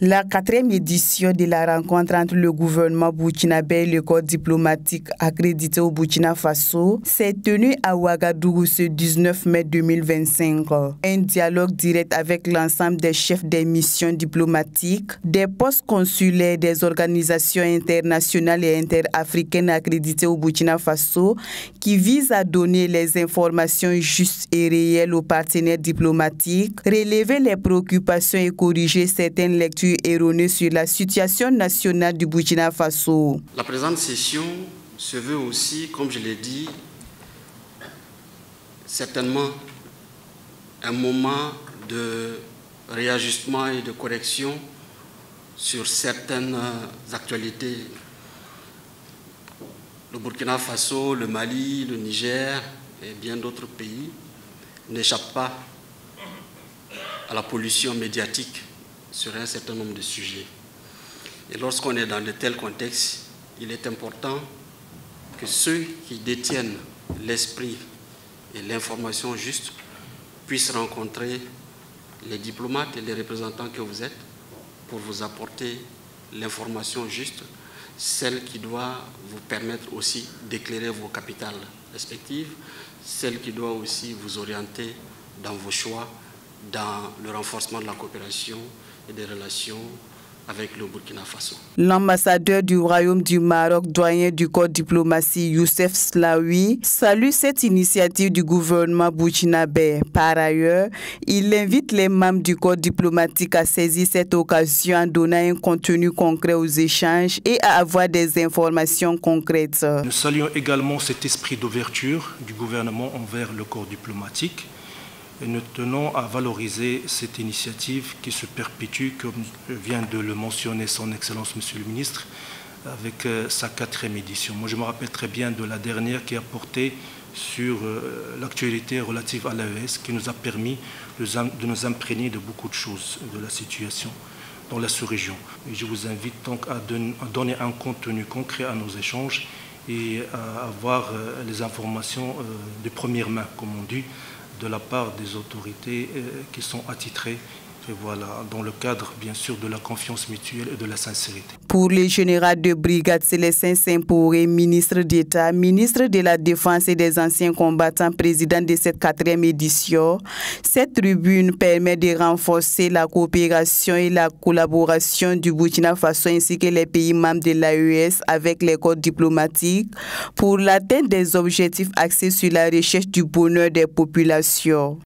La 4e édition de la rencontre entre le gouvernement burkinabé et le corps diplomatique accrédité au Burkina Faso s'est tenue à Ouagadougou ce 19 mai 2025. Un dialogue direct avec l'ensemble des chefs des missions diplomatiques, des postes consulaires, des organisations internationales et interafricaines accréditées au Burkina Faso qui vise à donner les informations justes et réelles aux partenaires diplomatiques, relever les préoccupations et corriger certaines lectures erronées sur la situation nationale du Burkina Faso. La présente session se veut aussi, comme je l'ai dit, certainement un moment de réajustement et de correction sur certaines actualités. Le Burkina Faso, le Mali, le Niger et bien d'autres pays n'échappent pas à la pollution médiatique sur un certain nombre de sujets. Et lorsqu'on est dans de tels contextes, il est important que ceux qui détiennent l'esprit et l'information juste puissent rencontrer les diplomates et les représentants que vous êtes pour vous apporter l'information juste, celle qui doit vous permettre aussi d'éclairer vos capitales respectives, celle qui doit aussi vous orienter dans vos choix, dans le renforcement de la coopération et des relations avec le Burkina Faso. L'ambassadeur du Royaume du Maroc, doyen du corps diplomatie, Youssef Slaoui, salue cette initiative du gouvernement burkinabé. Par ailleurs, il invite les membres du corps diplomatique à saisir cette occasion en donnant un contenu concret aux échanges et à avoir des informations concrètes. Nous saluons également cet esprit d'ouverture du gouvernement envers le corps diplomatique. Et nous tenons à valoriser cette initiative qui se perpétue, comme vient de le mentionner son Excellence Monsieur le Ministre, avec sa 4e édition. Moi, je me rappelle très bien de la dernière qui a porté sur l'actualité relative à l'AES, qui nous a permis de nous imprégner de beaucoup de choses, de la situation dans la sous-région. Et je vous invite donc à donner un contenu concret à nos échanges et à avoir les informations de première main, comme on dit, de la part des autorités qui sont attitrées, et voilà, dans le cadre bien sûr de la confiance mutuelle et de la sincérité. Pour le général de brigade Célestin Saint-Poré, ministre d'État, ministre de la Défense et des anciens combattants, président de cette 4e édition, cette tribune permet de renforcer la coopération et la collaboration du Burkina Faso ainsi que les pays membres de l'AES avec les corps diplomatiques pour l'atteinte des objectifs axés sur la recherche du bonheur des populations.